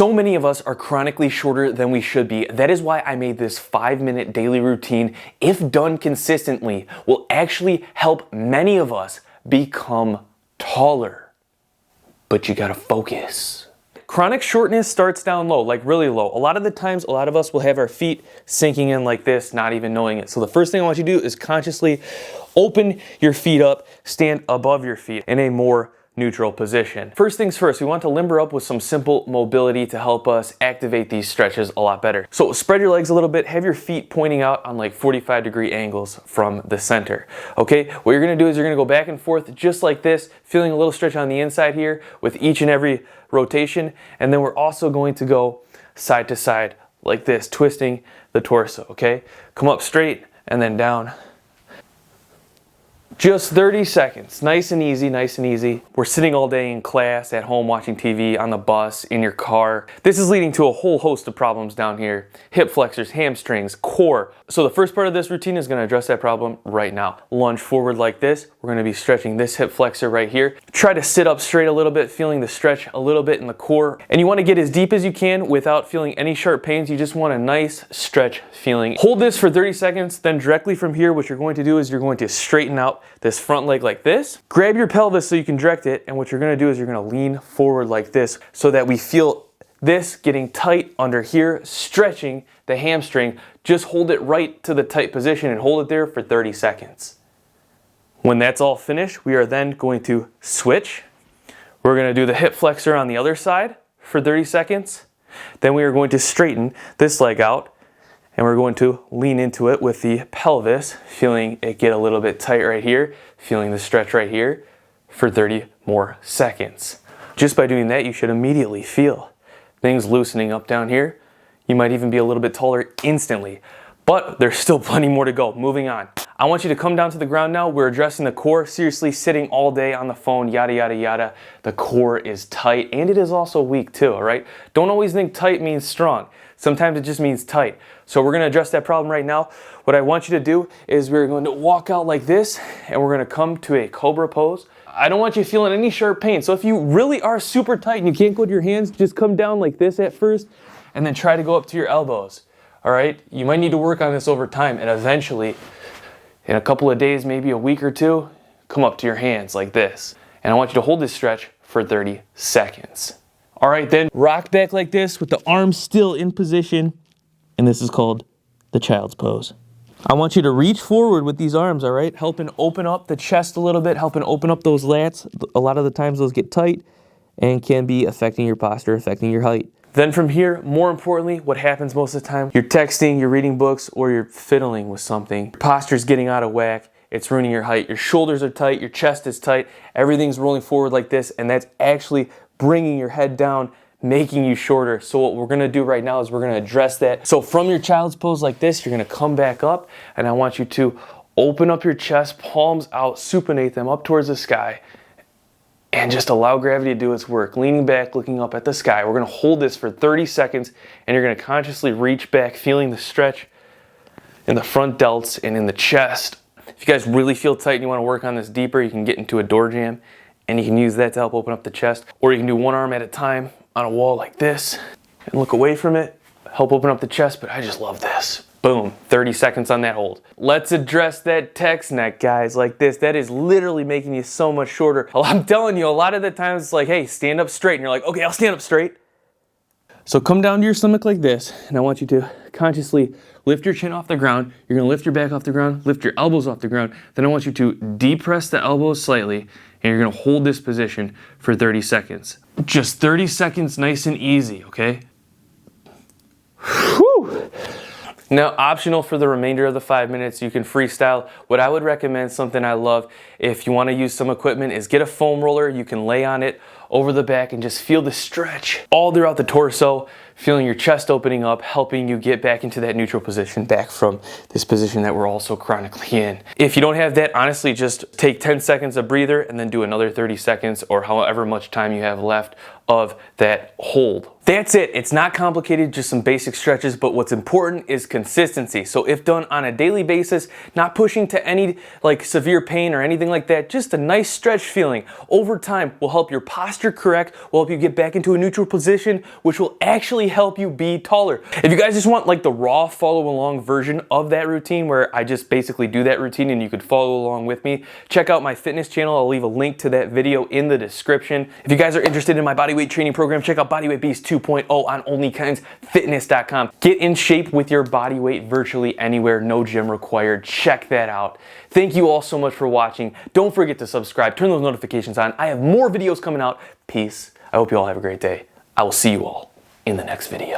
So many of us are chronically shorter than we should be. That is why I made this 5-minute daily routine, if done consistently, will actually help many of us become taller. But you gotta focus. Chronic shortness starts down low, like really low. A lot of the times, a lot of us will have our feet sinking in like this, not even knowing it. So the first thing I want you to do is consciously open your feet up, stand above your feet in a more neutral position. First things first, we want to limber up with some simple mobility to help us activate these stretches a lot better. So spread your legs a little bit, have your feet pointing out on like 45-degree angles from the center. Okay, what you're gonna do is you're gonna go back and forth just like this, feeling a little stretch on the inside here with each and every rotation. And then we're also going to go side to side like this, twisting the torso, okay? Come up straight and then down. Just 30 seconds, nice and easy, nice and easy. We're sitting all day in class, at home watching TV, on the bus, in your car. This is leading to a whole host of problems down here. Hip flexors, hamstrings, core. So the first part of this routine is gonna address that problem right now. Lunge forward like this. We're gonna be stretching this hip flexor right here. Try to sit up straight a little bit, feeling the stretch a little bit in the core. And you wanna get as deep as you can without feeling any sharp pains. You just want a nice stretch feeling. Hold this for 30 seconds, then directly from here, what you're going to do is you're going to straighten out this front leg like this. Grab your pelvis so you can direct it, and what you're gonna do is you're gonna lean forward like this so that we feel this getting tight under here, stretching the hamstring. Just hold it right to the tight position and hold it there for 30 seconds. When that's all finished, we are then going to switch. We're gonna do the hip flexor on the other side for 30 seconds. Then we are going to straighten this leg out, and we're going to lean into it with the pelvis, feeling it get a little bit tight right here, feeling the stretch right here for 30 more seconds. Just by doing that, you should immediately feel things loosening up down here. You might even be a little bit taller instantly, but there's still plenty more to go. Moving on. I want you to come down to the ground now. We're addressing the core. Seriously, sitting all day on the phone, yada, yada, yada. The core is tight, and it is also weak too, all right? Don't always think tight means strong. Sometimes it just means tight. So we're gonna address that problem right now. What I want you to do is we're going to walk out like this, and we're gonna come to a cobra pose. I don't want you feeling any sharp pain. So if you really are super tight and you can't go to your hands, just come down like this at first, and then try to go up to your elbows, all right? You might need to work on this over time, and eventually, in a couple of days, maybe a week or two, come up to your hands like this. And I want you to hold this stretch for 30 seconds. All right, then rock back like this with the arms still in position. And this is called the child's pose. I want you to reach forward with these arms, all right? Helping open up the chest a little bit, helping open up those lats. A lot of the times those get tight and can be affecting your posture, affecting your height. Then from here, more importantly, what happens most of the time, you're texting, you're reading books, or you're fiddling with something. Your posture's getting out of whack. It's ruining your height. Your shoulders are tight, your chest is tight, everything's rolling forward like this, and that's actually bringing your head down, making you shorter. So what we're gonna do right now is we're gonna address that. So from your child's pose like this, you're gonna come back up, and I want you to open up your chest, palms out, supinate them up towards the sky, and just allow gravity to do its work. Leaning back, looking up at the sky. We're gonna hold this for 30 seconds, and you're gonna consciously reach back, feeling the stretch in the front delts and in the chest. If you guys really feel tight and you wanna work on this deeper, you can get into a door jamb, and you can use that to help open up the chest. Or you can do one arm at a time on a wall like this and look away from it, help open up the chest, but I just love this. Boom, 30 seconds on that hold. Let's address that text neck, guys, like this. That is literally making you so much shorter. I'm telling you, a lot of the times it's like, hey, stand up straight. And you're like, okay, I'll stand up straight. So come down to your stomach like this, and I want you to consciously lift your chin off the ground. You're gonna lift your back off the ground, lift your elbows off the ground. Then I want you to depress the elbows slightly, and you're gonna hold this position for 30 seconds. Just 30 seconds, nice and easy, okay? Whew. Now, optional for the remainder of the 5 minutes, you can freestyle. What I would recommend, something I love, if you wanna use some equipment, is get a foam roller. You can lay on it over the back and just feel the stretch all throughout the torso, feeling your chest opening up, helping you get back into that neutral position, back from this position that we're also chronically in. If you don't have that, honestly, just take 10 seconds of breather and then do another 30 seconds or however much time you have left of that hold. That's it. It's not complicated, just some basic stretches, but what's important is consistency. So if done on a daily basis, not pushing to any like severe pain or anything like that, just a nice stretch feeling over time will help your posture correct, will help you get back into a neutral position, which will actually help you be taller. If you guys just want like the raw follow along version of that routine where I just basically do that routine and you could follow along with me, check out my fitness channel. I'll leave a link to that video in the description. If you guys are interested in my bodyweight training program, check out Bodyweight Beast 2.0 on onlykindsfitness.com. Get in shape with your body weight virtually anywhere, no gym required. Check that out. Thank you all so much for watching. Don't forget to subscribe, turn those notifications on. I have more videos coming out. Peace. I hope you all have a great day. I will see you all in the next video.